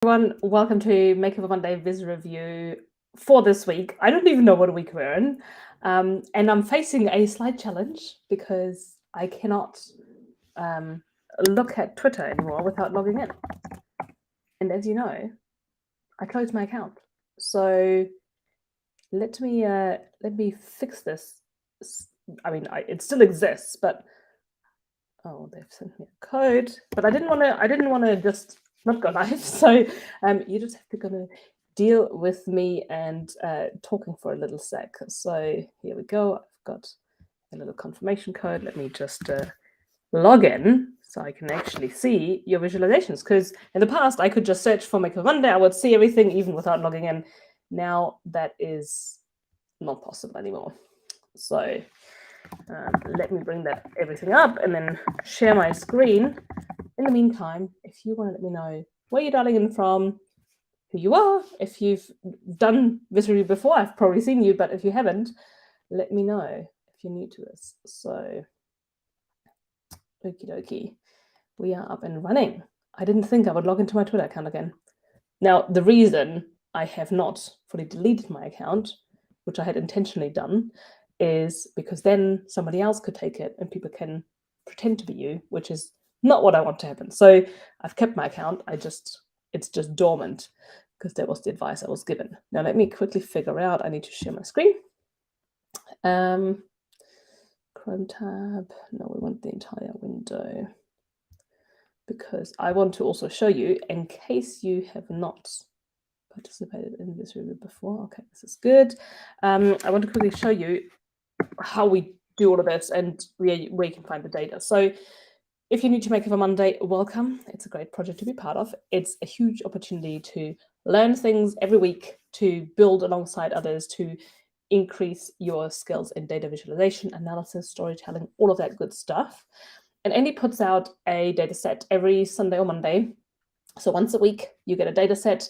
Everyone, welcome to Makeover Monday Viz Review for this week. I don't even know what week we're in, and I'm facing a slight challenge because I cannot look at Twitter anymore without logging in. And as you know, I closed my account. So let me fix this. I mean, it still exists, but they've sent me a code. But I didn't want to just not go live. So you just have to kind of deal with me and talking for a little sec. So here we go. I've got a little confirmation code. Let me just log in so I can actually see your visualizations. Because in the past, I could just search for Makeover Monday. I would see everything even without logging in. Now that is not possible anymore. So let me bring everything up and then share my screen. In the meantime, if you want to let me know where you're dialing in from, who you are, if you've done this review before, I've probably seen you, but if you haven't, let me know if you're new to this. So, okie dokie, we are up and running. I didn't think I would log into my Twitter account again. Now, the reason I have not fully deleted my account, which I had intentionally done, is because then somebody else could take it and people can pretend to be you, which is not what I want to happen. So I've kept my account. It's just dormant because that was the advice I was given. Now let me quickly figure out. I need to share my screen. Chrome tab. No, we want the entire window because I want to also show you, in case you have not participated in this review before. Okay, this is good. I want to quickly show you how we do all of this and where you can find the data. So if you're new to Makeover Monday, welcome. It's a great project to be part of. It's a huge opportunity to learn things every week, to build alongside others, to increase your skills in data visualization, analysis, storytelling, all of that good stuff. And Andy puts out a data set every Sunday or Monday. So once a week, you get a data set.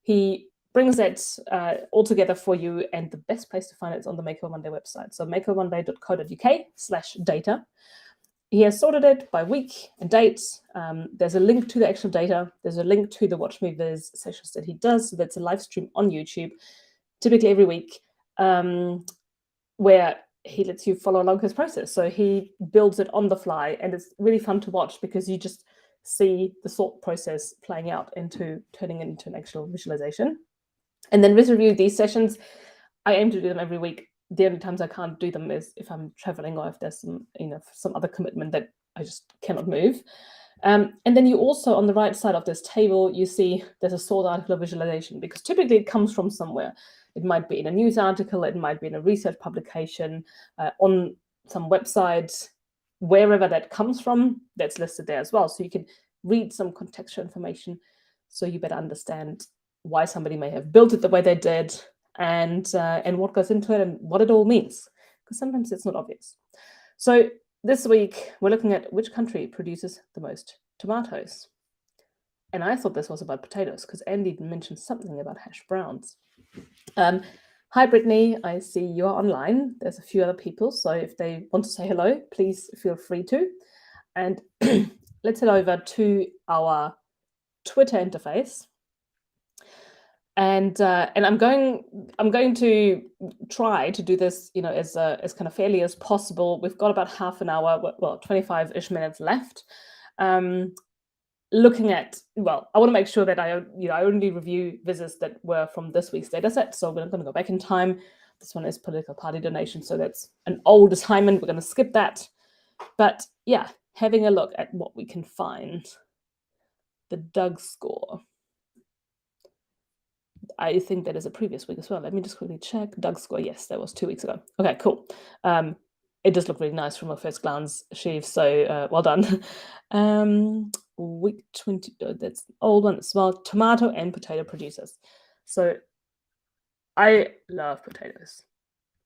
He brings that all together for you, and the best place to find it is on the Makeover Monday website. So makeovermonday.co.uk/data. He has sorted it by week and dates. There's a link to the actual data. There's a link to the Watch Me Viz sessions that he does. So that's a live stream on YouTube, typically every week, where he lets you follow along his process. So he builds it on the fly, and it's really fun to watch because you just see the thought process playing out into turning it into an actual visualization. And then Viz Review, these sessions, I aim to do them every week. The only times I can't do them is if I'm traveling or if there's some other commitment that I just cannot move. And then you also, on the right side of this table, you see there's a source article visualization, because typically it comes from somewhere. It might be in a news article, it might be in a research publication, on some website, wherever that comes from, that's listed there as well. So you can read some contextual information so you better understand why somebody may have built it the way they did, and what goes into it and what it all means, because sometimes it's not obvious. So this week, we're looking at which country produces the most tomatoes. And I thought this was about potatoes because Andy mentioned something about hash browns. Hi, Brittany. I see you're online. There's a few other people, so if they want to say hello, please feel free to. And let's head over to our Twitter interface. And I'm going to try to do this, as kind of fairly as possible. We've got about half an hour, 25-ish minutes left. Looking at, I want to make sure that I only review visits that were from this week's data set. So we're going to go back in time. This one is political party donation, so that's an old assignment. We're going to skip that. But yeah, having a look at what we can find. The Doug score. I think that is a previous week as well. Let me just quickly check. Doug score, yes, that was 2 weeks ago. Okay, cool. It does look really nice from a first glance, Sheev, so well done. Week 20, that's an old one as well. Tomato and potato producers. So I love potatoes.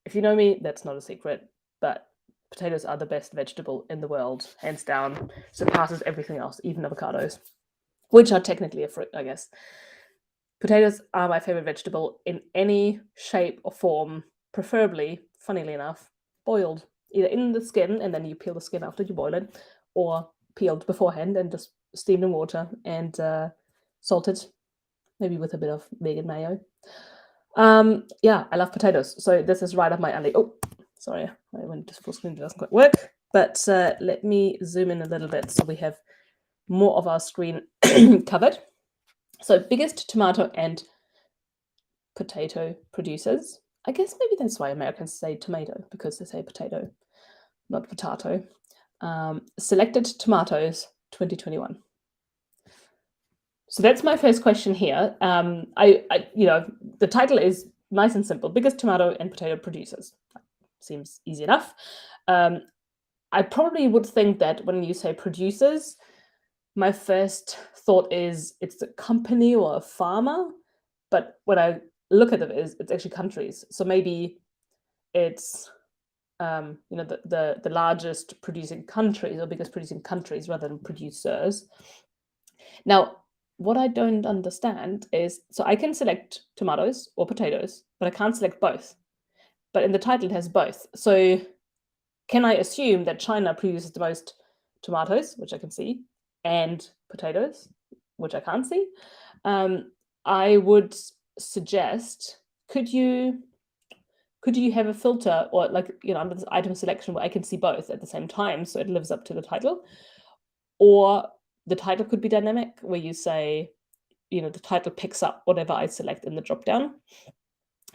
If you know me, that's not a secret, but potatoes are the best vegetable in the world, hands down. Surpasses everything else, even avocados, which are technically a fruit, I guess. Potatoes are my favorite vegetable in any shape or form, preferably, funnily enough, boiled, either in the skin and then you peel the skin after you boil it, or peeled beforehand and just steamed in water and salted maybe with a bit of vegan mayo. Yeah, I love potatoes, so this is right up my alley. Oh, sorry, I went to full screen, it doesn't quite work. But let me zoom in a little bit so we have more of our screen covered. So biggest tomato and potato producers. I guess maybe that's why Americans say tomato, because they say potato, not potato. Selected tomatoes 2021. So that's my first question here. The title is nice and simple: biggest tomato and potato producers. Seems easy enough. I probably would think that when you say producers, my first thought is it's a company or a farmer. But when I look at it, it's actually countries. So maybe it's the largest producing countries or biggest producing countries rather than producers. Now, what I don't understand is, so I can select tomatoes or potatoes, but I can't select both. But in the title, it has both. So can I assume that China produces the most tomatoes, which I can see, and potatoes, which I can't see? I would suggest, could you have a filter, or under this item selection, where I can see both at the same time, so it lives up to the title? Or the title could be dynamic, where you say, the title picks up whatever I select in the dropdown.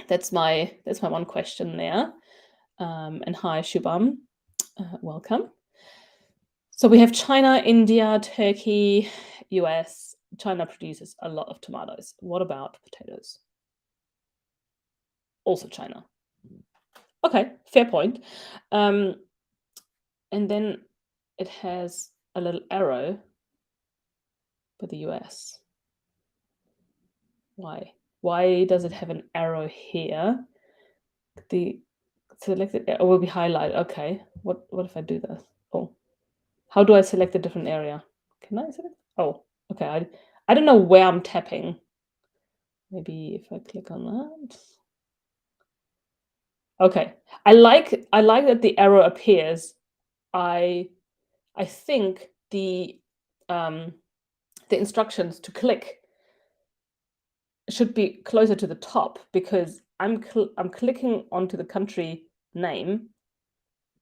That's my one question there. And hi, Shubham, welcome. So we have China, India, Turkey, US. China produces a lot of tomatoes. What about potatoes? Also China. Okay, fair point. And then it has a little arrow for the US. Why? Why does it have an arrow here? The selected area will be highlighted. Okay, what if I do this? Oh, how do I select a different area? Can I select? Oh, okay. I don't know where I'm tapping. Maybe if I click on that. Okay, I like that the arrow appears. I think the instructions to click should be closer to the top, because I'm clicking onto the country name,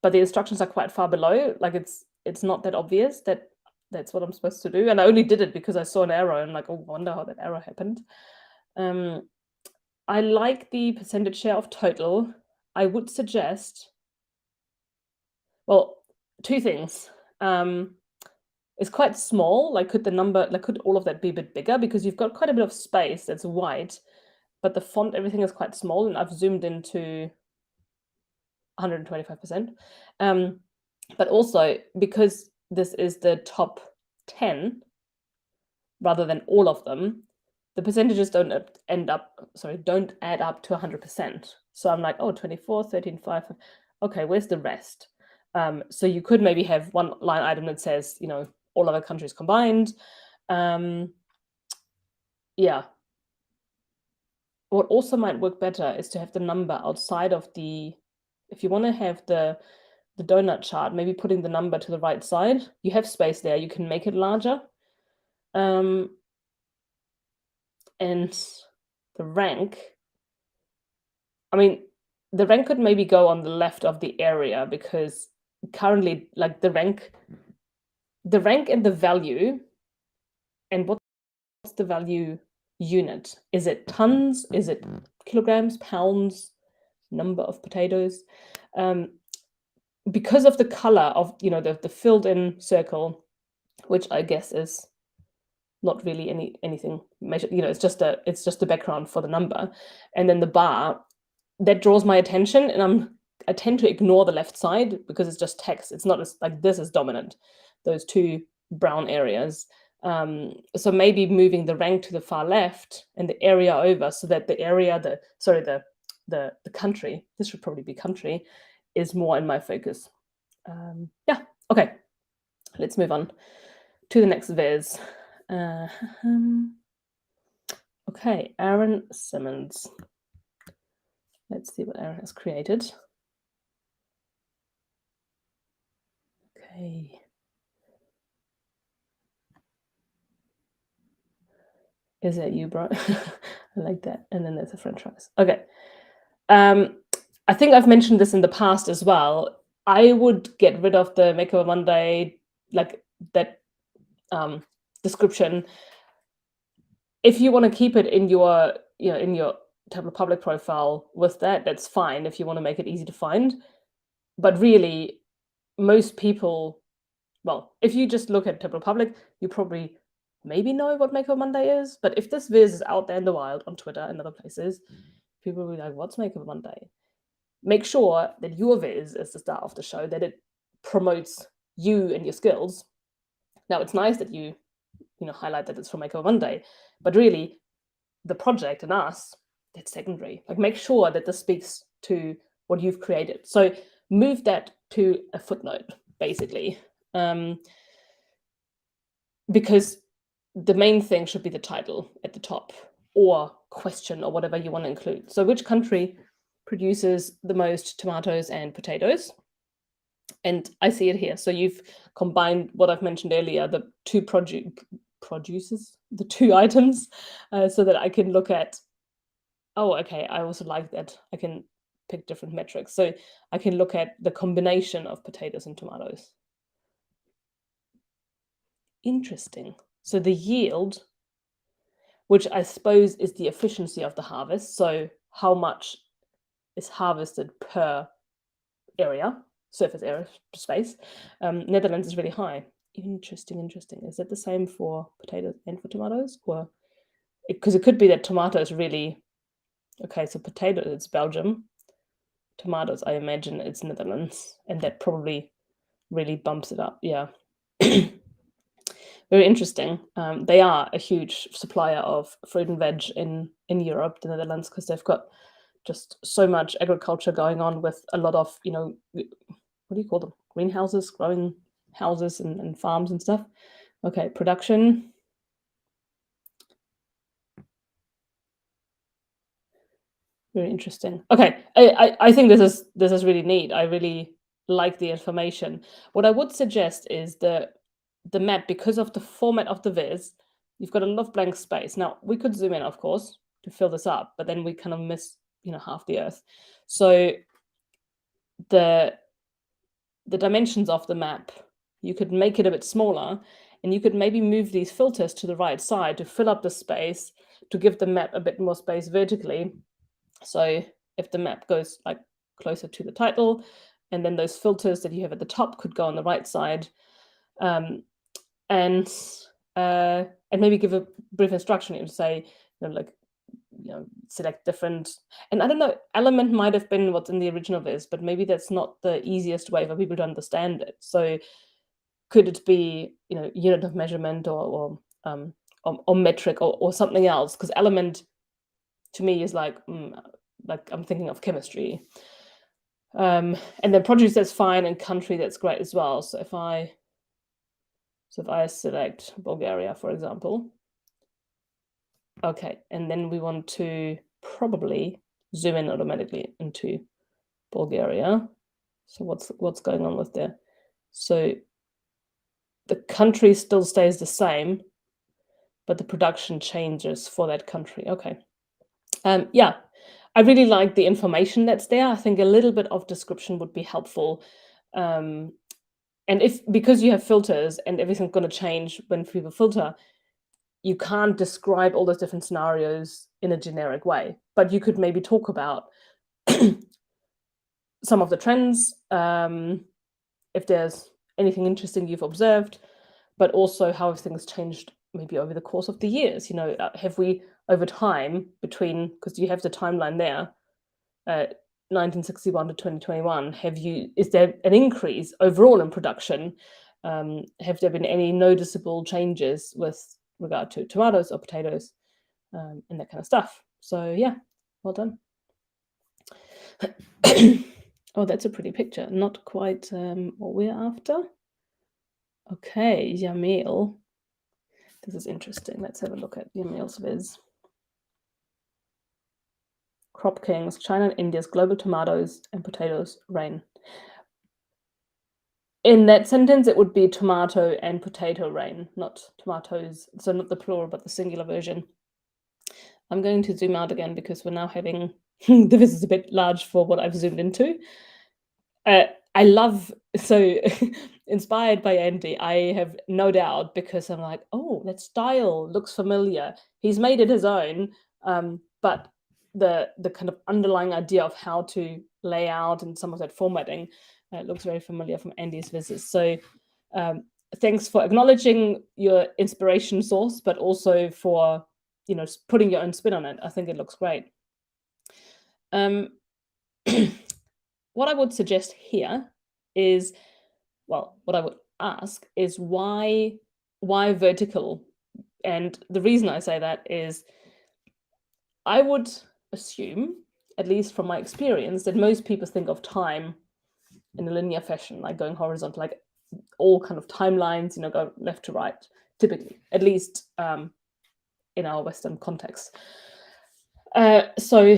but the instructions are quite far below. Like it's not that obvious that that's what I'm supposed to do. And I only did it because I saw an arrow and like, oh, I wonder how that arrow happened. I like the percentage share of total. I would suggest, well, two things. It's quite small. Like, could all of that be a bit bigger? Because you've got quite a bit of space that's white, but the font, everything is quite small, and I've zoomed into 125%. But also, because this is the top 10 rather than all of them, the percentages don't add up to 100%. So I'm like, oh, 24, 13, 5. Okay, where's the rest? So you could maybe have one line item that says, all other countries combined. Yeah. What also might work better is to have the number outside of if you want to have the donut chart, maybe putting the number to the right side. You have space there, you can make it larger. And the rank, the rank could maybe go on the left of the area, because currently, like, the rank and the value, and what's the value unit? Is it tons? Is it kilograms, pounds, number of potatoes? Because of the color of the filled in circle, which I guess is not really anything measured, it's just the background for the number, and then the bar that draws my attention, and I tend to ignore the left side because it's just text. It's not like this is dominant, those two brown areas. So maybe moving the rank to the far left and the area over, so that the area, the country, this should probably be country, is more in my focus. Yeah, okay, let's move on to the next viz. Okay, Aaron Simmons. Let's see what Aaron has created. Okay. Is that you, bro? I like that. And then there's the french fries. Okay. I think I've mentioned this in the past as well. I would get rid of the Makeover Monday, like that description. If you want to keep it in your, in your Tableau Public profile with that, that's fine if you want to make it easy to find. But really, most people, well, if you just look at Tableau Public, you probably maybe know what Makeover Monday is. But if this viz is out there in the wild on Twitter and other places, people will be like, what's Makeover Monday? Make sure that your viz is the star of the show, that it promotes you and your skills. Now, it's nice that you highlight that it's from Makeover Monday, but really, the project and us, that's secondary. Like, make sure that this speaks to what you've created. So move that to a footnote, basically, because the main thing should be the title at the top, or question, or whatever you want to include. So which country produces the most tomatoes and potatoes? And I see it here. So you've combined what I've mentioned earlier, the two produces, the two items, so that I can look at, oh, okay, I also like that. I can pick different metrics. So I can look at the combination of potatoes and tomatoes. Interesting. So the yield, which I suppose is the efficiency of the harvest, so how much is harvested per area, surface area, space, Netherlands is really high. Interesting. Is that the same for potatoes and for tomatoes? Or because it could be that tomatoes really, okay, so potato, it's Belgium. Tomatoes, I imagine it's Netherlands, and that probably really bumps it up. Yeah. Very interesting. They are a huge supplier of fruit and veg in Europe, the Netherlands, because they've got just so much agriculture going on with a lot of, what do you call them? Greenhouses, growing houses and farms and stuff. Okay, production. Very interesting. Okay, I think this is really neat. I really like the information. What I would suggest is the map, because of the format of the viz, you've got a lot of blank space. Now, we could zoom in, of course, to fill this up, but then we kind of miss, half the earth. So the dimensions of the map, you could make it a bit smaller, and you could maybe move these filters to the right side to fill up the space, to give the map a bit more space vertically. So if the map goes like closer to the title, and then those filters that you have at the top could go on the right side, and maybe give a brief instruction to say, select different. And I don't know, element might have been what's in the original viz, but maybe that's not the easiest way for people to understand it. So could it be, unit of measurement, or metric, or something else? Because element to me is like I'm thinking of chemistry. And then produce, that's fine, and country, that's great as well. So if I select Bulgaria, for example, okay, and then we want to probably zoom in automatically into Bulgaria. So what's going on with there? So the country still stays the same, but the production changes for that country. Okay. Yeah, I really like the information that's there. I think a little bit of description would be helpful. And because you have filters and everything's going to change when people filter, you can't describe all those different scenarios in a generic way, but you could maybe talk about some of the trends, if there's anything interesting you've observed, but also how everything's changed maybe over the course of the years. Have we, over time, between, because you have the timeline there, 1961 to 2021, is there an increase overall in production? Have there been any noticeable changes with regard to tomatoes or potatoes, and that kind of stuff? So yeah, well done. Oh, that's a pretty picture. Not quite what we're after. Okay, Yamil. This is interesting. Let's have a look at Yamil's viz. Crop Kings, China and India's global tomatoes and potatoes reign. In that sentence, it would be tomato and potato reign, not tomatoes. So not the plural, but the singular version. I'm going to zoom out again because we're now having the viz is a bit large for what I've zoomed into. Uh, I love so inspired by Andy, I have no doubt because I'm like, oh, that style looks familiar. He's made it his own, but the kind of underlying idea of how to lay out and some of that formatting looks very familiar from Andy's visits. So um, thanks for acknowledging your inspiration source, but also for putting your own spin on it. I think it looks great. Um, what I would suggest here is, well, what I would ask is why vertical? And the reason I say that is I would assume, at least from my experience, that most people think of time in a linear fashion, like going horizontal, like all kind of timelines, go left to right, typically, at least in our Western context. So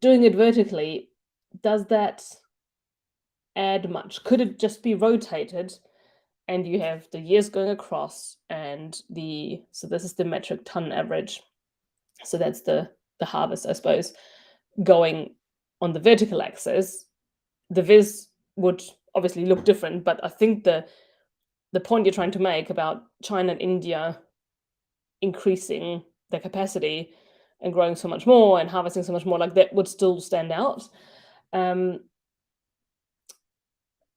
doing it vertically, does that add much? Could it just be rotated and you have the years going across and so this is the metric ton average. So that's the harvest, I suppose, going on the vertical axis. The viz would obviously look different, but I think the point you're trying to make about China and India increasing their capacity and growing so much more and harvesting so much more, like that would still stand out. Um,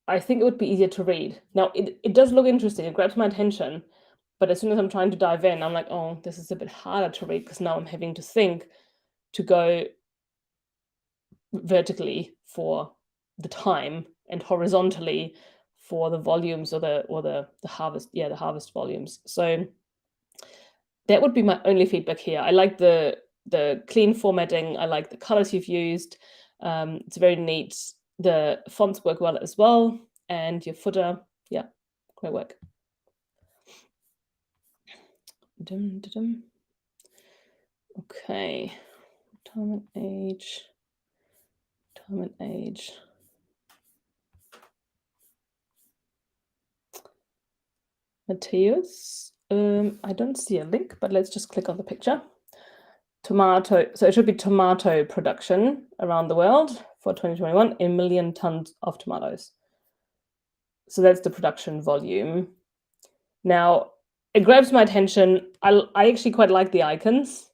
I think it would be easier to read. Now, it does look interesting. It grabs my attention, but as soon as I'm trying to dive in, I'm like, oh, this is a bit harder to read because now I'm having to think to go vertically for the time and horizontally for the volumes or the harvest, the harvest volumes. So that would be my only feedback here. I like the clean formatting. I like the colors you've used. It's very neat. The fonts work well as well, and your footer, yeah, great work. Dum, dum, dum. Okay, time and age. Time and age. Mateus. I don't see a link, but let's just click on the picture. Tomato. So it should be tomato production around the world for 2021 in million tons of tomatoes. So that's the production volume. Now, it grabs my attention. I actually quite like the icons.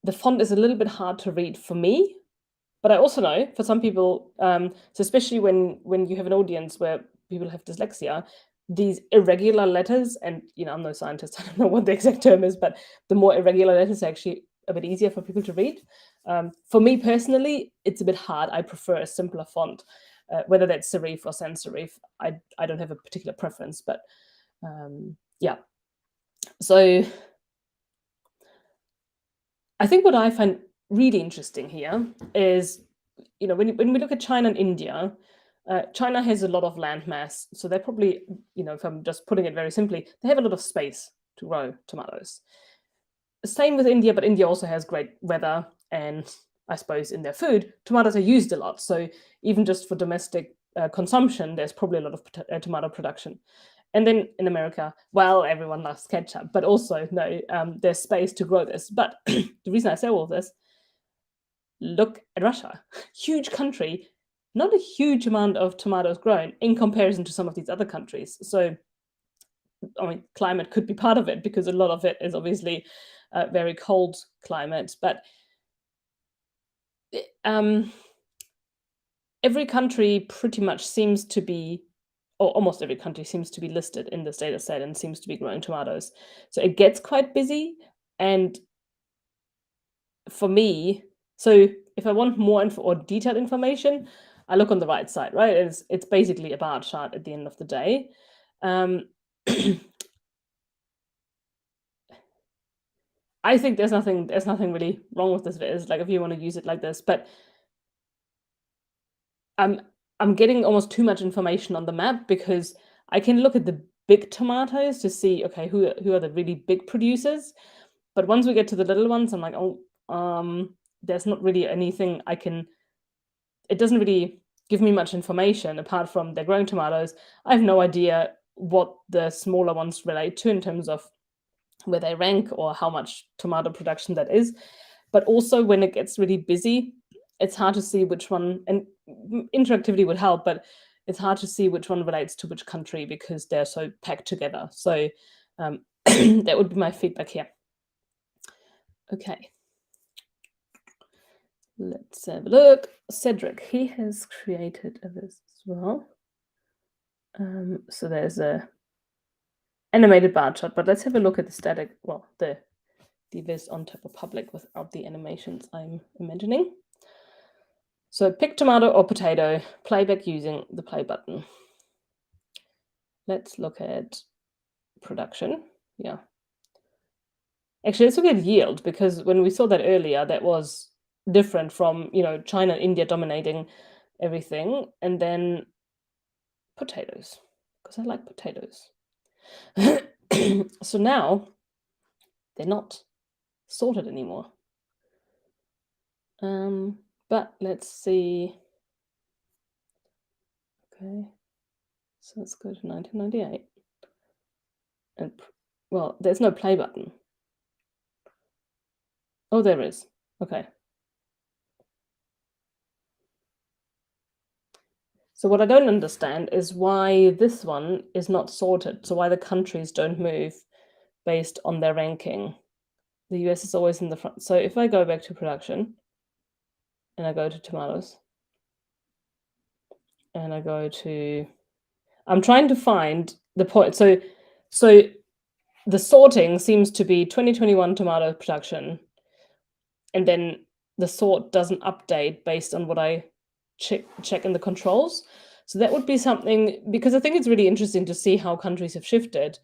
The font is a little bit hard to read for me, but I also know for some people, so especially when you have an audience where people have dyslexia, these irregular letters, and I'm no scientist, I don't know what the exact term is, but the more irregular letters are actually a bit easier for people to read. For me personally, it's a bit hard. I prefer a simpler font, whether that's serif or sans serif. I don't have a particular preference, but yeah. So I think what I find really interesting here is, when we look at China and India, China has a lot of land mass, so they're probably, if I'm just putting it very simply, they have a lot of space to grow tomatoes. Same with India, but India also has great weather, and I suppose in their food, tomatoes are used a lot. So even just for domestic consumption, there's probably a lot of tomato production. And then in America, well, everyone loves ketchup, but also no, there's space to grow this. But the reason I say all this, look at Russia, huge country, not a huge amount of tomatoes grown in comparison to some of these other countries. So, I mean, climate could be part of it because a lot of it is obviously very cold climate. But um, every country pretty much seems to be, or almost every country seems to be listed in this data set and seems to be growing tomatoes. So it gets quite busy. And for me, so if I want more info or detailed information, I look on the right side, right? It's basically a bar chart at the end of the day. I think there's nothing really wrong with this viz, like if you want to use it like this, but I'm getting almost too much information on the map because I can look at the big tomatoes to see, okay, who are the really big producers. But once we get to the little ones, I'm like, oh, there's not really anything I can. It doesn't really give me much information apart from they're growing tomatoes. I have no idea what the smaller ones relate to in terms of where they rank or how much tomato production that is. But also when it gets really busy, it's hard to see which one, and interactivity would help, but it's hard to see which one relates to which country because they're so packed together. So that would be my feedback here. Okay. Let's have a look. Cedric, he has created a viz as well. So there's a animated bar chart, but let's have a look at the static, well, the viz on top of public without the animations I'm imagining. So pick tomato or potato, playback using the play button. Let's look at production. Yeah. Actually, let's look at yield, because when we saw that earlier, that was different from, China and India dominating everything. And then potatoes, because I like potatoes. So now they're not sorted anymore. But let's see. Okay, so let's go to 1998. And well, there's no play button. Oh, there is. Okay. So what I don't understand is why this one is not sorted. So why the countries don't move based on their ranking. The US is always in the front. So if I go back to production and I go to tomatoes and I go to, I'm trying to find the point. So the sorting seems to be 2021 tomato production, and then the sort doesn't update based on what I check in the controls. So that would be something, because I think it's really interesting to see how countries have shifted,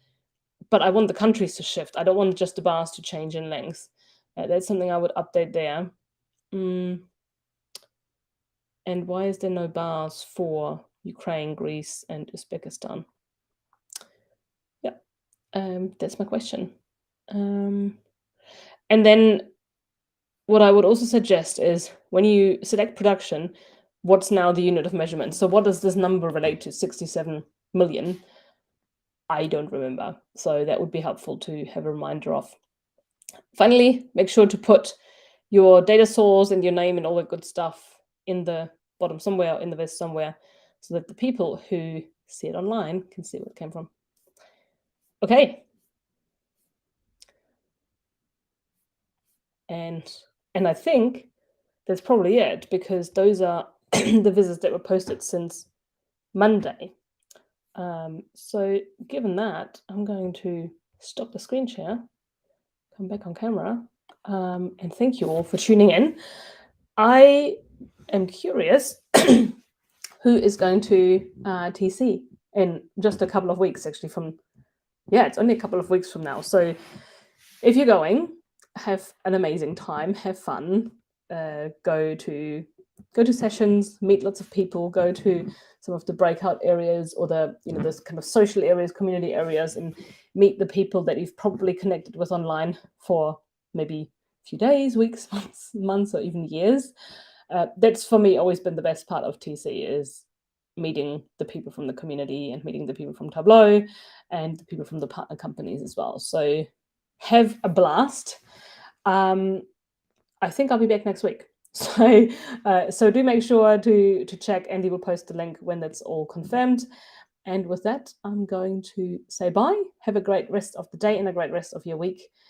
but I want the countries to shift. I don't want just the bars to change in length. That's something I would update there. And why is there no bars for Ukraine, Greece, and Uzbekistan? Yeah, that's my question. And then what I would also suggest is when you select production, what's now the unit of measurement? So what does this number relate to? 67 million? I don't remember. So that would be helpful to have a reminder of. Finally, make sure to put your data source and your name and all that good stuff in the bottom somewhere, in the vest somewhere, so that the people who see it online can see where it came from. Okay. And I think that's probably it, because those are the visits that were posted since Monday. So given that, I'm going to stop the screen share, come back on camera, and thank you all for tuning in. I am curious who is going to TC in just a couple of weeks, actually, it's only a couple of weeks from now. So if you're going, have an amazing time, have fun, go to sessions, meet lots of people, go to some of the breakout areas or the those kind of social areas, community areas, and meet the people that you've probably connected with online for maybe a few days, weeks, months, or even years. That's for me always been the best part of TC, is meeting the people from the community and meeting the people from Tableau and the people from the partner companies as well. So have a blast. I think I'll be back next week. So do make sure to check. Andy will post the link when that's all confirmed. And with that, I'm going to say bye. Have a great rest of the day and a great rest of your week.